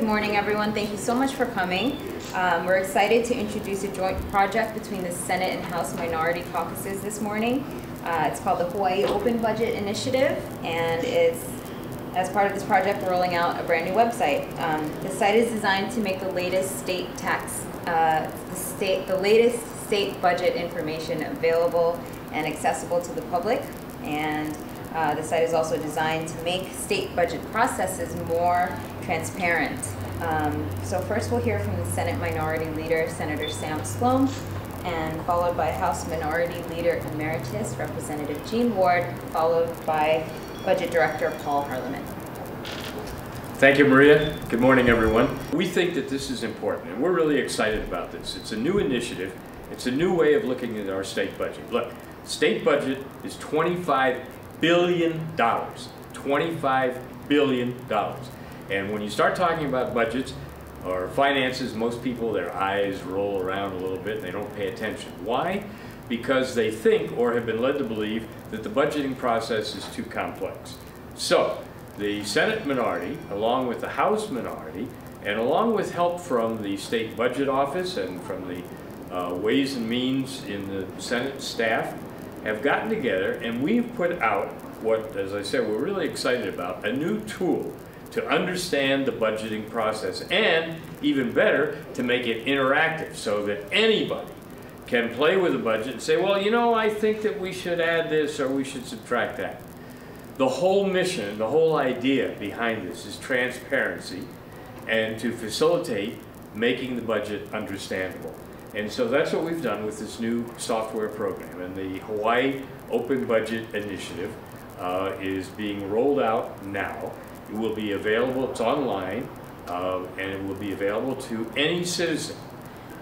Good morning, everyone. Thank you so much for coming. We're excited to introduce a joint project between the Senate and House Minority Caucuses this morning. It's called the Hawaii Open Budget Initiative, and as part of this project, we're rolling out a brand new website. The site is designed to make the latest state budget information available and accessible to the public, and the site is also designed to make state budget processes more transparent. So first we'll hear from the Senate Minority Leader, Senator Slom, and followed by House Minority Leader Emeritus, Representative Jean Ward, followed by Budget Director Paul Harleman. Thank you, Maria. Good morning, everyone. We think that this is important, and we're really excited about this. It's a new initiative. It's a new way of looking at our state budget. Look, state budget is $25 billion. $25 billion. And when you start talking about budgets or finances, most people, their eyes roll around a little bit and they don't pay attention. Why? Because they think or have been led to believe that the budgeting process is too complex. So, the Senate minority, along with the House minority, and along with help from the State Budget Office and from the Ways and Means in the Senate staff, have gotten together and we've put out what, as I said, we're really excited about, a new tool to understand the budgeting process, and even better, to make it interactive so that anybody can play with the budget and say, well, you know, I think that we should add this or we should subtract that. The whole mission, the whole idea behind this is transparency and to facilitate making the budget understandable. And so that's what we've done with this new software program. And the Hawaii Open Budget Initiative is being rolled out now. It will be available, it's online, and it will be available to any citizen.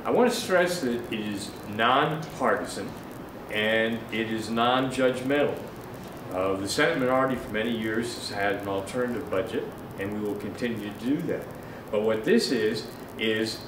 I want to stress that it is non-partisan and it is non-judgmental. The Senate minority for many years has had an alternative budget, and we will continue to do that. But what this is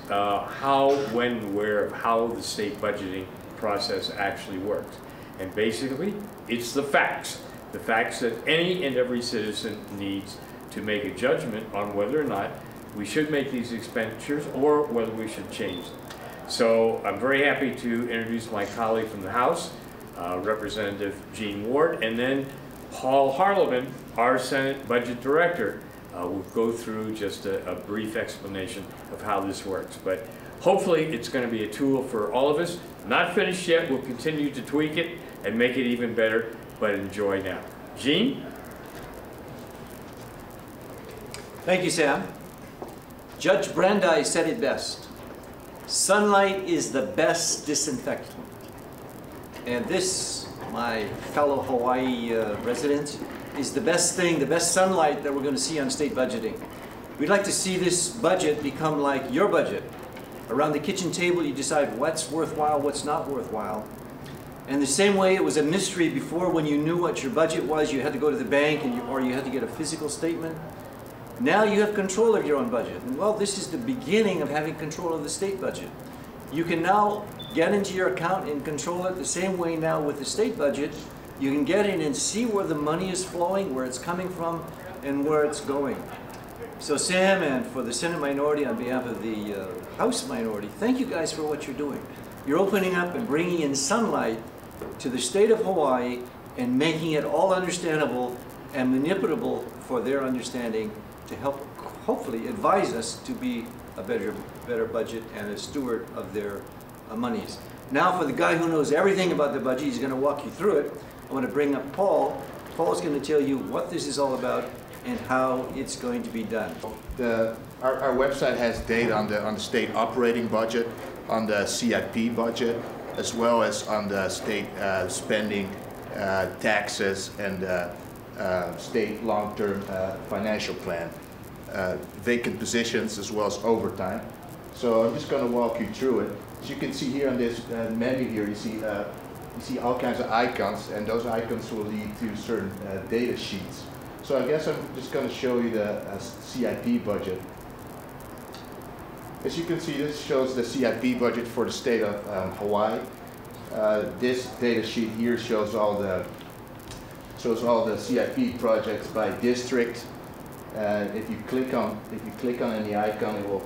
how, when, where, how the state budgeting process actually works. And basically, it's the facts that any and every citizen needs to make a judgment on whether or not we should make these expenditures or whether we should change them. So I'm very happy to introduce my colleague from the House, Representative Jean Ward, and then Paul Harleman, our Senate Budget Director, will go through just a brief explanation of how this works. But hopefully it's going to be a tool for all of us. Not finished yet. We'll continue to tweak it and make it even better, but enjoy now. Jean? Thank you, Sam. Judge Brandeis said it best. Sunlight is the best disinfectant. And this, my fellow Hawaii residents, is the best thing, the best sunlight that we're going to see on state budgeting. We'd like to see this budget become like your budget. Around the kitchen table, you decide what's worthwhile, what's not worthwhile. And the same way it was a mystery before when you knew what your budget was, you had to go to the bank or you had to get a physical statement. Now you have control of your own budget. And well, this is the beginning of having control of the state budget. You can now get into your account and control it the same way now with the state budget. You can get in and see where the money is flowing, where it's coming from, and where it's going. So Sam, and for the Senate minority on behalf of the House minority, thank you guys for what you're doing. You're opening up and bringing in sunlight to the state of Hawaii and making it all understandable and manipulable for their understanding to help hopefully advise us to be a better budget and a steward of their monies. Now for the guy who knows everything about the budget, he's going to walk you through it. I want to bring up Paul. Paul's going to tell you what this is all about and how it's going to be done. Our website has data on the state operating budget, on the CIP budget, as well as on the state spending, taxes, and state long-term financial plan, vacant positions, as well as overtime. So I'm just going to walk you through it. As you can see here on this menu here, you see all kinds of icons, and those icons will lead to certain data sheets. So I guess I'm just going to show you the CIP budget. As you can see, this shows the CIP budget for the state of Hawaii. This data sheet here shows all the CIP projects by district, And if you click on any icon, it will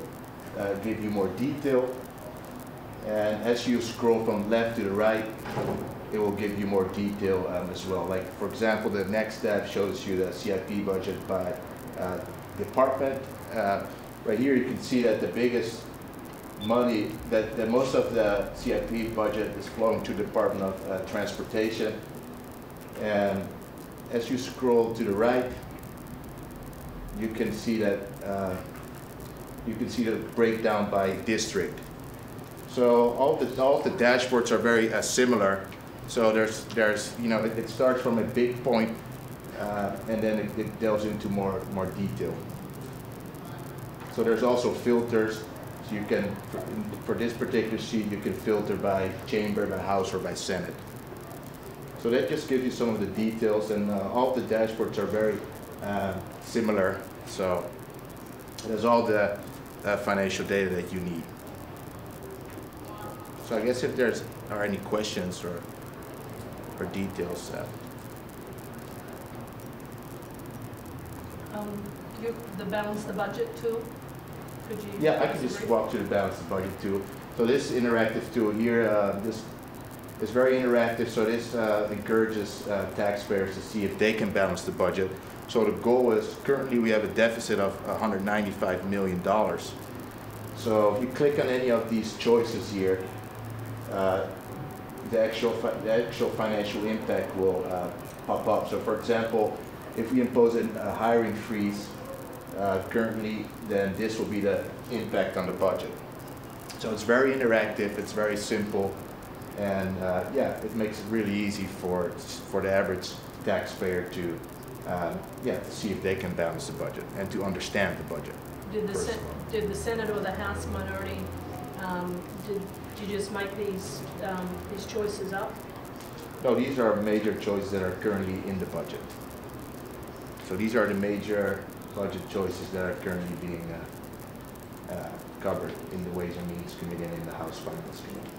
give you more detail. And as you scroll from left to the right, it will give you more detail as well. Like, for example, the next tab shows you the CIP budget by department. Right here, you can see that the biggest money, that most of the CIP budget is flowing to the Department of Transportation. And as you scroll to the right, you can see that the breakdown by district. So all the dashboards are very similar. So there's it starts from a big point and then it delves into more detail. So there's also filters. So you can, for this particular sheet, you can filter by chamber, by House, or by Senate. So that just gives you some of the details, and all the dashboards are very similar. So there's all the financial data that you need. So I guess if there are any questions or details. The balance the budget tool? Could you? Yeah, I can just walk through the balance the budget tool. So this interactive tool here, this is very interactive. So this encourages taxpayers to see if they can balance the budget. So the goal is, currently we have a deficit of $195 million. So if you click on any of these choices here, the actual financial impact will pop up. So for example, if we impose a hiring freeze currently, then this will be the impact on the budget. So it's very interactive, it's very simple, and yeah, it makes it really easy for the average taxpayer to see if they can balance the budget and to understand the budget. Did the Senate or the House minority, did you just make these choices up? No, these are major choices that are currently in the budget. So these are the major budget choices that are currently being covered in the Ways and Means Committee and in the House Finance Committee.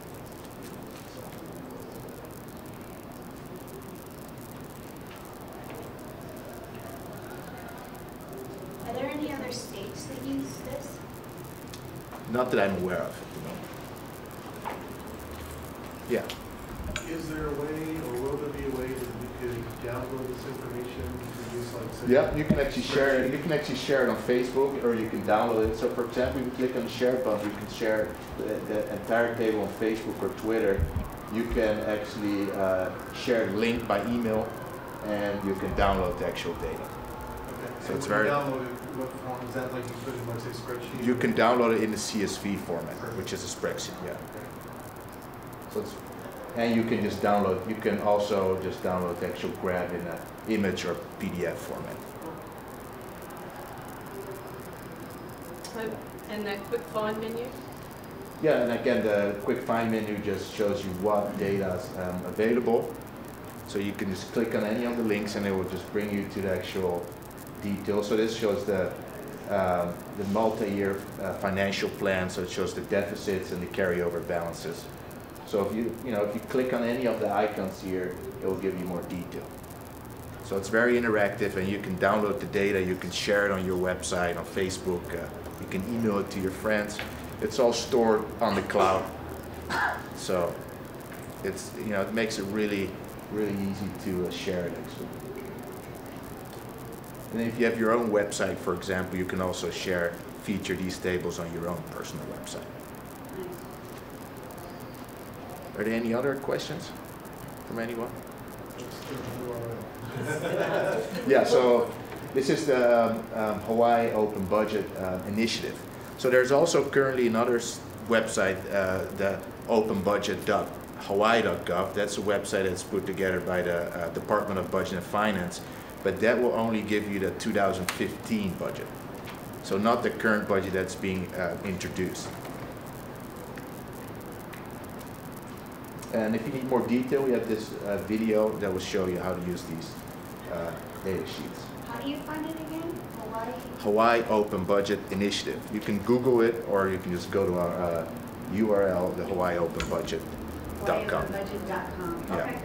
Are there any other states that use this? Not that I'm aware of. Yeah. Is there a way, or will there be a way that we could download this information to use, like, say, Yeah, you can actually share it. You can actually share it on Facebook, or you can download it. So, for example, if you click on the share button, you can share the entire table on Facebook or Twitter. You can actually share the link by email, and you can download the actual data. Okay. So and it's when very. you download it, what form is that? Like, you put it in, like, say, spreadsheet? You can download it in the CSV format, which is a spreadsheet. Yeah. So it's. And you can just download, you can also just download the actual graph in an image or PDF format. And that quick find menu? Yeah, and again, the quick find menu just shows you what data is available. So you can just click on any of the links and it will just bring you to the actual details. So this shows the multi-year financial plan, so it shows the deficits and the carryover balances. So if you click on any of the icons here, it will give you more detail. So it's very interactive, and you can download the data, you can share it on your website, on Facebook, you can email it to your friends. It's all stored on the cloud. So it's, it makes it really, really easy to share it actually. And if you have your own website, for example, you can also feature these tables on your own personal website. Are there any other questions from anyone? Yeah, so this is the Hawaii Open Budget Initiative. So there's also currently another website, the openbudget.hawaii.gov. That's a website that's put together by the Department of Budget and Finance, but that will only give you the 2015 budget. So not the current budget that's being introduced. And if you need more detail, we have this video that will show you how to use these data sheets. How do you find it again? Hawaii Open Budget Initiative. You can Google it, or you can just go to our URL, the HawaiiOpenBudget.com. HawaiiOpenBudget.com. Yeah. Okay.